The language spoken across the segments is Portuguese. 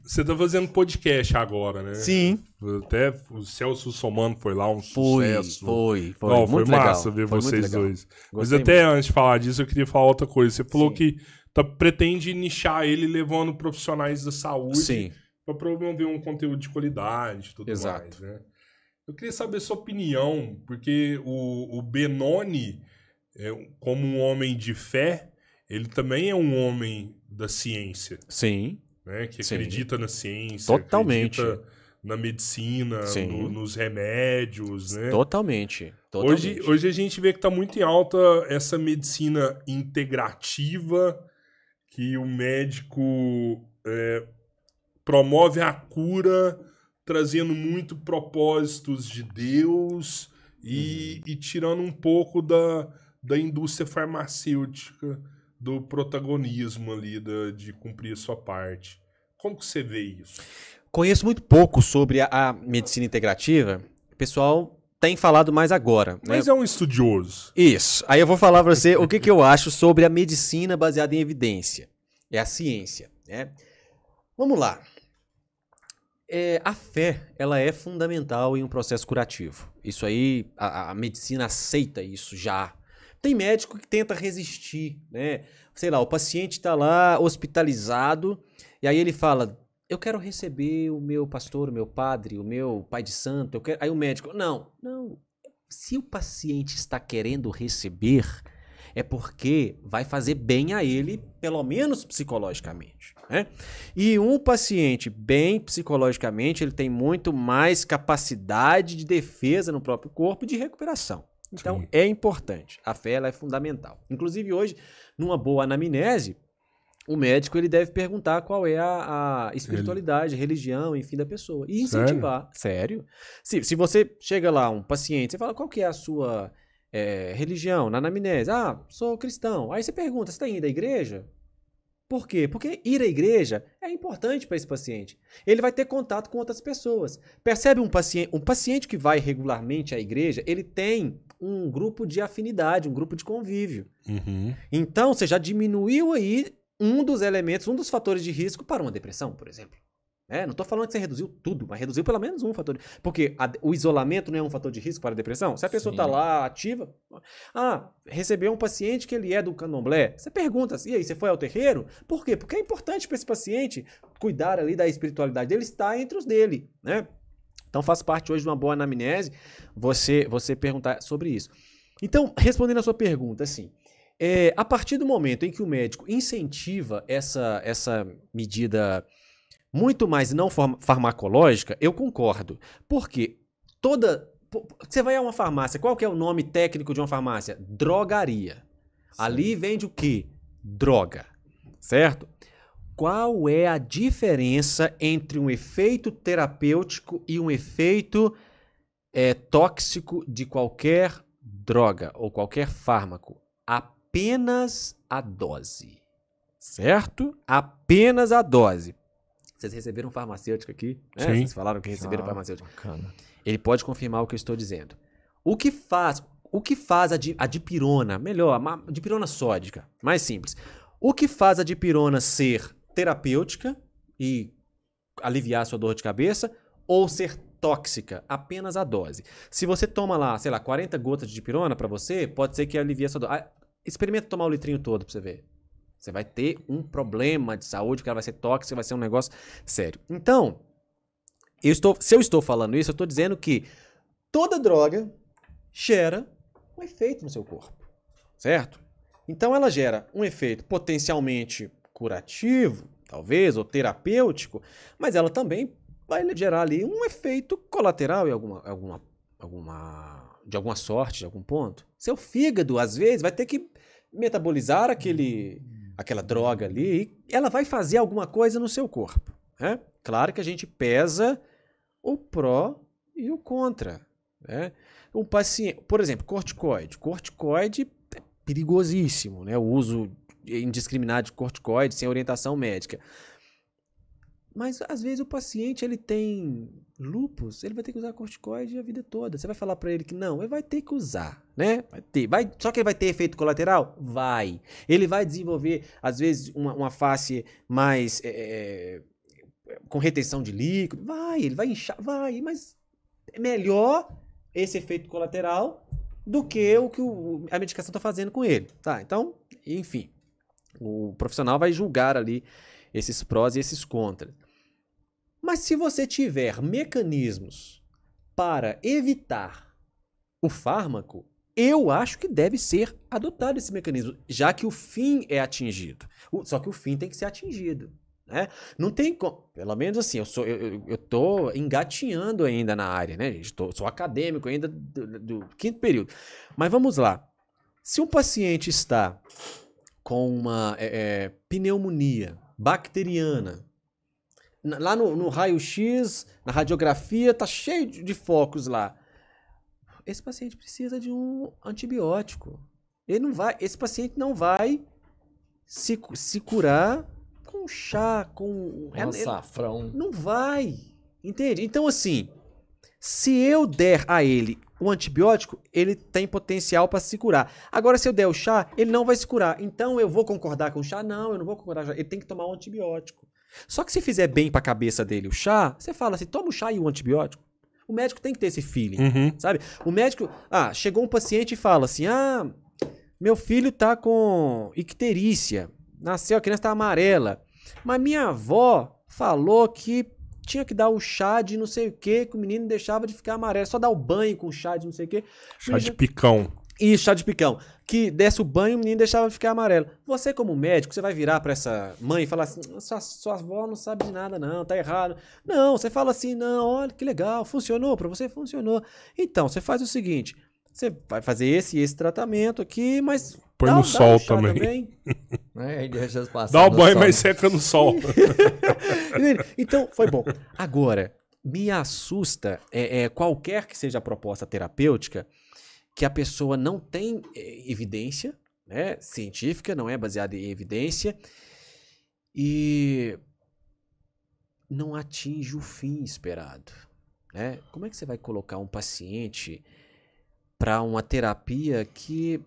Você tá fazendo podcast agora, né? Sim. Até o Celso Somano foi lá, um sucesso. Foi Não, foi muito massa legal. ver Foi vocês muito legal. dois. Mas Gostei até muito. antes de falar disso, eu queria falar outra coisa. Você falou Sim. que pretende nichar ele levando profissionais da saúde Sim. para promover um conteúdo de qualidade e tudo Exato. mais, né? Eu queria saber sua opinião, porque o Benoni, como um homem de fé, ele também é um homem da ciência, Sim. né? Que Sim. acredita na ciência, Totalmente. acredita na medicina, Sim. nos remédios, né? Totalmente. Hoje a gente vê que está muito em alta essa medicina integrativa, que o médico promove a cura, trazendo muito propósitos de Deus e tirando um pouco da indústria farmacêutica, do protagonismo ali, de cumprir a sua parte. Como que você vê isso? Conheço muito pouco sobre a medicina integrativa. O pessoal tem falado mais agora, né? Mas é um estudioso. Isso. Aí eu vou falar pra você o que eu acho sobre a medicina baseada em evidência. É a ciência, né? Vamos lá. A fé, ela é fundamental em um processo curativo. Isso aí, a medicina aceita isso já. Tem médico que tenta resistir, né? Sei lá, o paciente tá lá hospitalizado e aí ele fala: eu quero receber o meu pastor, o meu padre, o meu pai de santo. Aí o médico: não. Se o paciente está querendo receber, é porque vai fazer bem a ele, pelo menos psicologicamente, né? E um paciente bem psicologicamente, ele tem muito mais capacidade de defesa no próprio corpo e de recuperação. Então, Sim. é importante. A fé, ela é fundamental. Inclusive, hoje, numa boa anamnese, o médico ele deve perguntar qual é a espiritualidade, a religião, enfim, da pessoa. E incentivar. Sério? Se você chega lá, um paciente, você fala: qual que é a sua religião? Na anamnese: ah, sou cristão. Aí você pergunta: você está indo à igreja? Por quê? Porque ir à igreja é importante para esse paciente. Ele vai ter contato com outras pessoas. Percebe um paciente que vai regularmente à igreja, ele tem um grupo de afinidade, um grupo de convívio. Uhum. Então, você já diminuiu aí um dos elementos, um dos fatores de risco para uma depressão, por exemplo. Não estou falando que você reduziu tudo, mas reduziu pelo menos um fator. Porque o isolamento não é um fator de risco para a depressão? Se a pessoa está lá ativa... recebeu um paciente que ele é do candomblé. Você pergunta: e aí, você foi ao terreiro? Por quê? Porque é importante para esse paciente cuidar ali da espiritualidade dele, estar entre os dele, né? Então faz parte hoje de uma boa anamnese você perguntar sobre isso. Então, respondendo a sua pergunta, assim... a partir do momento em que o médico incentiva essa medida muito mais não farmacológica, eu concordo. Porque você vai a uma farmácia, qual que é o nome técnico de uma farmácia? Drogaria. Sim. Ali vende o quê? Droga. Certo? Qual é a diferença entre um efeito terapêutico e um efeito tóxico de qualquer droga ou qualquer fármaco? Apenas a dose, certo? Apenas a dose. Vocês receberam um farmacêutico aqui, né? Sim. Vocês falaram que receberam um farmacêutico. Bacana. Ele pode confirmar o que eu estou dizendo. O que faz a dipirona, melhor, a dipirona sódica, mais simples. O que faz a dipirona ser terapêutica e aliviar a sua dor de cabeça ou ser tóxica? Apenas a dose. Se você toma lá, sei lá, 40 gotas de dipirona para você, pode ser que alivie a sua dor. Experimenta tomar o litrinho todo pra você ver. Você vai ter um problema de saúde, que ela vai ser tóxica, vai ser um negócio sério. Então, se eu estou falando isso, eu estou dizendo que toda droga gera um efeito no seu corpo, certo? Então ela gera um efeito potencialmente curativo, talvez, ou terapêutico, mas ela também vai gerar ali um efeito colateral de alguma sorte, de algum ponto. Seu fígado, às vezes, vai ter que metabolizar aquela droga ali e ela vai fazer alguma coisa no seu corpo, né? Claro que a gente pesa o pró e o contra, né? Um paciente, por exemplo, corticoide. Corticoide é perigosíssimo, né? O uso indiscriminado de corticoide sem orientação médica. Mas, às vezes, o paciente ele tem lúpus, ele vai ter que usar corticoide a vida toda. Você vai falar para ele que não, ele vai ter que usar, né? Só que ele vai ter efeito colateral? Vai. Ele vai desenvolver, às vezes, uma face mais com retenção de líquido, ele vai inchar, mas é melhor esse efeito colateral do que o que a medicação está fazendo com ele, tá? Então, enfim, o profissional vai julgar ali esses prós e esses contras. Mas se você tiver mecanismos para evitar o fármaco, eu acho que deve ser adotado esse mecanismo, já que o fim é atingido. Só que o fim tem que ser atingido, né? Não tem como, pelo menos assim, eu tô engatinhando ainda na área, né, gente? Sou acadêmico ainda do 5º período. Mas vamos lá. Se um paciente está com uma pneumonia bacteriana, lá no raio-x, na radiografia, tá cheio de focos lá. Esse paciente precisa de um antibiótico. Esse paciente não vai se curar com chá, com açafrão. Não vai. Entende? Então, assim, se eu der a ele o antibiótico, ele tem potencial para se curar. Agora, se eu der o chá, ele não vai se curar. Então, eu vou concordar com o chá? Não, eu não vou concordar com o chá. Ele tem que tomar o antibiótico. Só que se fizer bem para a cabeça dele o chá, você fala assim, toma o chá e o antibiótico. O médico tem que ter esse feeling, sabe? O médico... chegou um paciente e fala assim, meu filho tá com icterícia. Nasceu, a criança tá amarela. Mas minha avó falou que tinha que dar o chá de não sei o que o menino deixava de ficar amarelo. Só dar o banho com chá de não sei o que. Chá de picão. Isso, chá de picão. Que desse o banho, o menino deixava de ficar amarelo. Você, como médico, você vai virar pra essa mãe e falar assim, sua avó não sabe de nada não, tá errado. Não, você fala assim, não, olha que legal, funcionou, pra você funcionou. Então, você faz o seguinte, você vai fazer esse tratamento aqui, mas... Põe no sol também. Aí deixa as passar dá o banho, sol. mas seca no sol. Então, foi bom. Agora, me assusta qualquer que seja a proposta terapêutica que a pessoa não tem evidência, né, científica, não é baseada em evidência e não atinge o fim esperado, né? Como é que você vai colocar um paciente para uma terapia que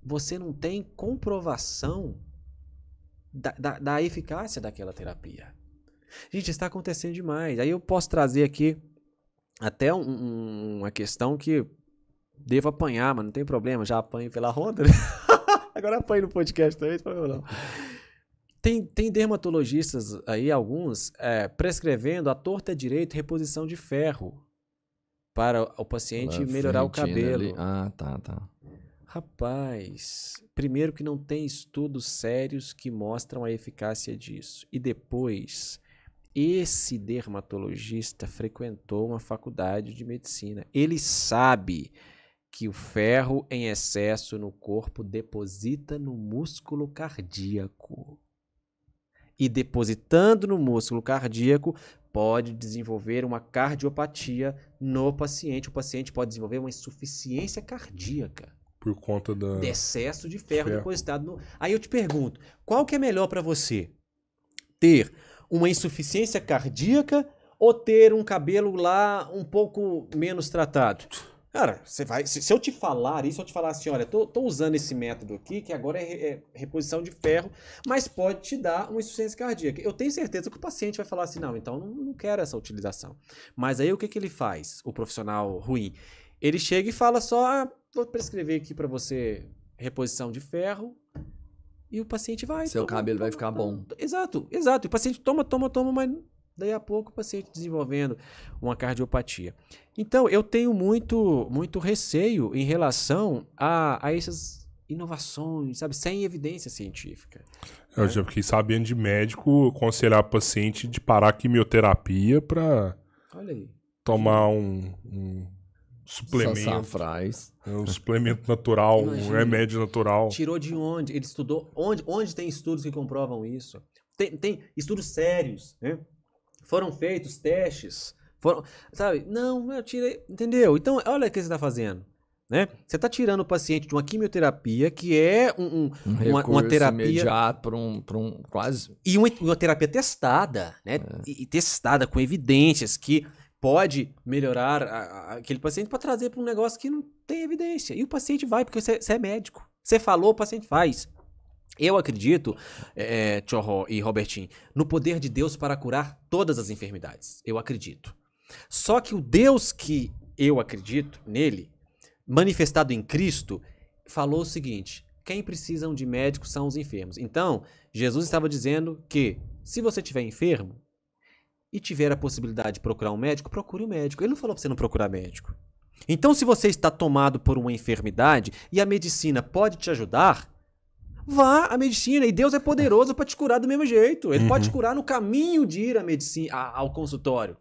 você não tem comprovação da eficácia daquela terapia? Gente, está acontecendo demais. Aí eu posso trazer aqui até uma questão que devo apanhar, mas não tem problema, já apanho pela ronda, né? Agora apanho no podcast também, não. Tem dermatologistas aí, alguns, prescrevendo à torta direito reposição de ferro para o paciente melhorar o cabelo. Ali. Tá. Rapaz, primeiro que não tem estudos sérios que mostram a eficácia disso. E depois, esse dermatologista frequentou uma faculdade de medicina. Ele sabe que o ferro em excesso no corpo deposita no músculo cardíaco. E depositando no músculo cardíaco, pode desenvolver uma cardiopatia no paciente. O paciente pode desenvolver uma insuficiência cardíaca. Por conta de excesso de ferro depositado no... Aí eu te pergunto, qual que é melhor para você? Ter uma insuficiência cardíaca ou ter um cabelo lá um pouco menos tratado? Cara, você vai, se eu te falar isso, eu te falar assim, olha, tô usando esse método aqui, que agora é reposição de ferro, mas pode te dar uma insuficiência cardíaca. Eu tenho certeza que o paciente vai falar assim, não, então não quero essa utilização. Mas aí o que ele faz, o profissional ruim? Ele chega e fala só, vou prescrever aqui para você reposição de ferro, e o paciente vai... Seu cabelo vai ficar bom. Exato. E o paciente toma, mas... Daí a pouco o paciente desenvolvendo uma cardiopatia. Então, eu tenho muito receio em relação a essas inovações, sabe? Sem evidência científica. Eu já fiquei sabendo de médico aconselhar paciente de parar a quimioterapia para tomar um suplemento. Sassafrás. Um suplemento natural, Imagina, um remédio natural. Tirou de onde? Ele estudou onde tem estudos que comprovam isso? Tem estudos sérios, né? Foram feitos testes, sabe? Não, eu tirei, entendeu? Então, olha o que você está fazendo, né? Você está tirando o paciente de uma quimioterapia, que é uma terapia imediato para um quase... E uma terapia testada, né? E testada com evidências que pode melhorar aquele paciente para trazer para um negócio que não tem evidência. E o paciente vai, porque você é médico. Você falou, o paciente faz. Eu acredito, Tchorró e Robertinho, no poder de Deus para curar todas as enfermidades. Eu acredito. Só que o Deus que eu acredito nele, manifestado em Cristo, falou o seguinte: quem precisam de médicos são os enfermos. Então, Jesus estava dizendo que se você estiver enfermo e tiver a possibilidade de procurar um médico, procure um médico. Ele não falou para você não procurar médico. Então, se você está tomado por uma enfermidade e a medicina pode te ajudar, vá à medicina. E Deus é poderoso para te curar do mesmo jeito. Ele pode te curar no caminho de ir à medicina, ao consultório.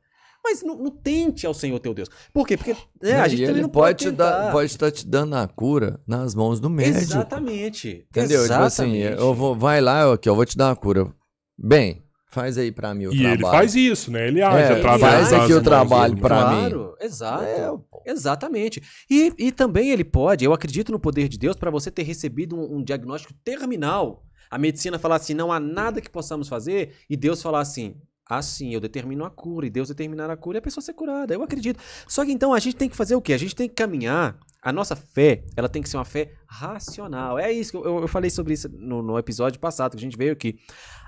Mas não tente ao Senhor teu Deus. Por quê? Porque a gente também ele não pode pode estar te dando a cura nas mãos do médico. Exatamente. Entendeu? Exatamente. Tipo assim, vai lá, eu vou te dar uma cura. Bem, faz aí pra mim o trabalho. E ele faz isso, né? Ele age através faz das aqui o mãos trabalho dele. pra mim. Claro, exato. Exatamente. E também ele pode, eu acredito no poder de Deus para você ter recebido um diagnóstico terminal. A medicina falar assim, não há nada que possamos fazer, e Deus falar assim, eu determino a cura, e Deus determinar a cura e a pessoa ser curada. Eu acredito. Só que então a gente tem que fazer o quê? A gente tem que caminhar. A nossa fé, ela tem que ser uma fé racional. É isso que eu falei sobre isso no episódio passado, que a gente veio aqui.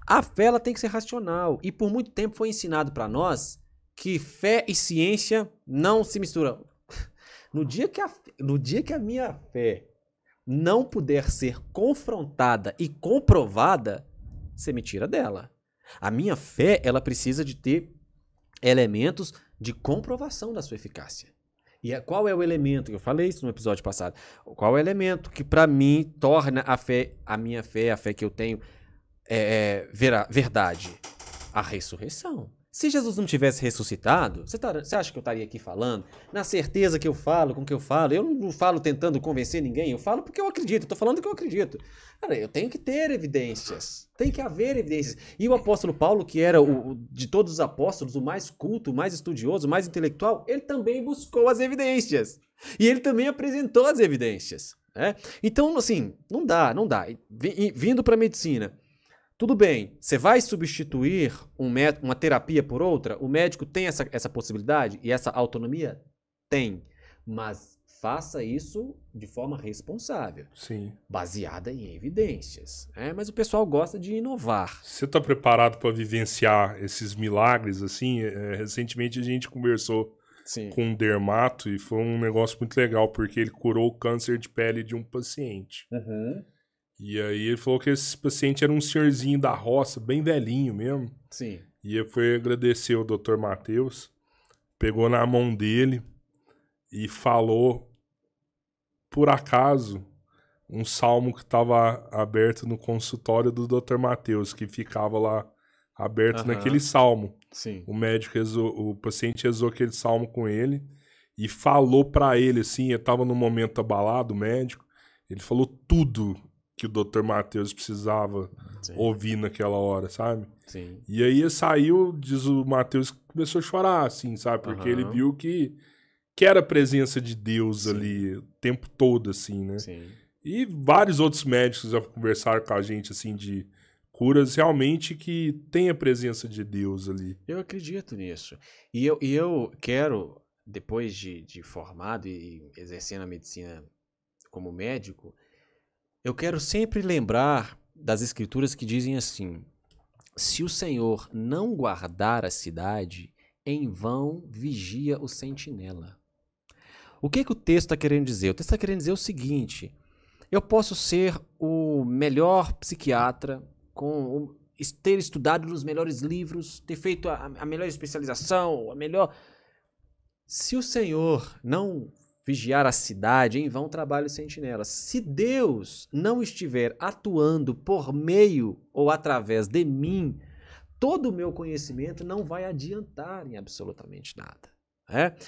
A fé, ela tem que ser racional. E por muito tempo foi ensinado para nós que fé e ciência não se misturam. No dia que a minha fé não puder ser confrontada e comprovada, você me tira dela. A minha fé, ela precisa de ter elementos de comprovação da sua eficácia. E qual é o elemento, eu falei isso no episódio passado, qual é o elemento que para mim torna a minha fé, a fé que eu tenho, verdade? A ressurreição. Se Jesus não tivesse ressuscitado, você acha que eu estaria aqui falando? Na certeza que eu falo, com o que eu falo, eu não falo tentando convencer ninguém, eu falo porque eu acredito, eu tô falando que eu acredito. Cara, eu tenho que ter evidências, tem que haver evidências. E o apóstolo Paulo, que era de todos os apóstolos, o mais culto, o mais estudioso, o mais intelectual, ele também buscou as evidências. E ele também apresentou as evidências. Né? Então, assim, não dá. Vindo para a medicina, tudo bem, você vai substituir uma terapia por outra? O médico tem essa possibilidade e essa autonomia? Tem. Mas faça isso de forma responsável. Sim. Baseada em evidências. Mas o pessoal gosta de inovar. Você está preparado para vivenciar esses milagres? Assim, recentemente a gente conversou com um dermato e foi um negócio muito legal, porque ele curou o câncer de pele de um paciente. Uhum. E aí ele falou que esse paciente era um senhorzinho da roça, bem velhinho mesmo. Sim. E eu fui agradecer o Dr. Matheus, pegou na mão dele e falou, por acaso, um salmo que estava aberto no consultório do Dr. Matheus, que ficava lá aberto naquele salmo. Sim. O paciente rezou aquele salmo com ele e falou pra ele, assim, eu tava num momento abalado, o médico, ele falou tudo que o Dr. Matheus precisava ouvir naquela hora, sabe? Sim. E aí saiu, diz o Matheus, começou a chorar, assim, sabe? Porque ele viu que era a presença de Deus ali o tempo todo, assim, né? Sim. E vários outros médicos já conversaram com a gente, assim, de curas realmente que tem a presença de Deus ali. Eu acredito nisso. E eu quero, depois de formado e exercendo a medicina como médico, eu quero sempre lembrar das escrituras que dizem assim: se o Senhor não guardar a cidade, em vão vigia o sentinela. O que o texto está querendo dizer? O texto está querendo dizer o seguinte: eu posso ser o melhor psiquiatra, ter estudado nos melhores livros, ter feito a melhor especialização, Se o Senhor não vigiar a cidade, em vão trabalha o sentinela. Se Deus não estiver atuando por meio ou através de mim, todo o meu conhecimento não vai adiantar em absolutamente nada.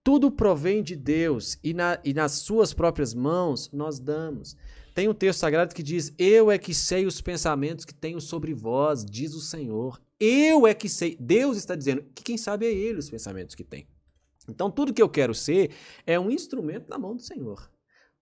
Tudo provém de Deus e nas suas próprias mãos nós damos. Tem um texto sagrado que diz: eu é que sei os pensamentos que tenho sobre vós, diz o Senhor. Eu é que sei. Deus está dizendo que quem sabe é Ele os pensamentos que tem. Então, tudo que eu quero ser é um instrumento na mão do Senhor,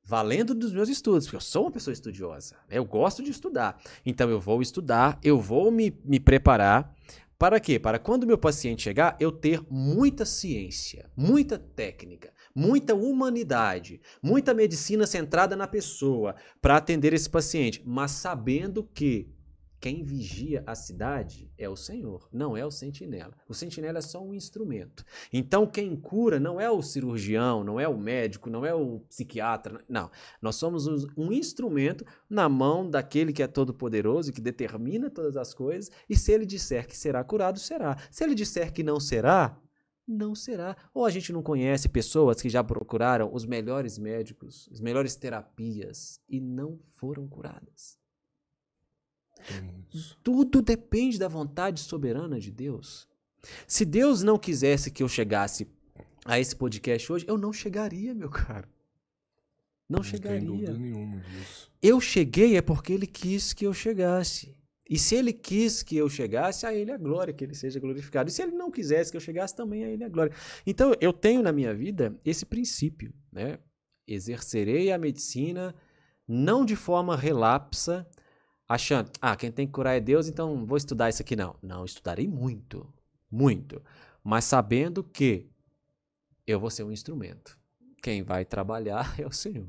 valendo dos meus estudos, porque eu sou uma pessoa estudiosa, eu gosto de estudar. Então, eu vou estudar, eu vou me preparar. Para quê? Para quando o meu paciente chegar, eu ter muita ciência, muita técnica, muita humanidade, muita medicina centrada na pessoa para atender esse paciente, mas sabendo que quem vigia a cidade é o Senhor, não é o sentinela. O sentinela é só um instrumento. Então quem cura não é o cirurgião, não é o médico, não é o psiquiatra, não. Nós somos um instrumento na mão daquele que é todo-poderoso e que determina todas as coisas, e se ele disser que será curado, será. Se ele disser que não será, não será. Ou a gente não conhece pessoas que já procuraram os melhores médicos, as melhores terapias e não foram curadas. Tudo depende da vontade soberana de Deus. Se Deus não quisesse que eu chegasse a esse podcast hoje, eu não chegaria, meu caro. Não chegaria. Não tem dúvida nenhuma disso. Eu cheguei é porque Ele quis que eu chegasse. E se Ele quis que eu chegasse, a Ele é glória, que Ele seja glorificado. E se Ele não quisesse que eu chegasse, também a Ele é glória. Então, eu tenho na minha vida esse princípio, né? Exercerei a medicina não de forma relapsa, achando, quem tem que curar é Deus, então vou estudar isso aqui. Não, estudarei muito, muito. Mas sabendo que eu vou ser um instrumento. Quem vai trabalhar é o Senhor.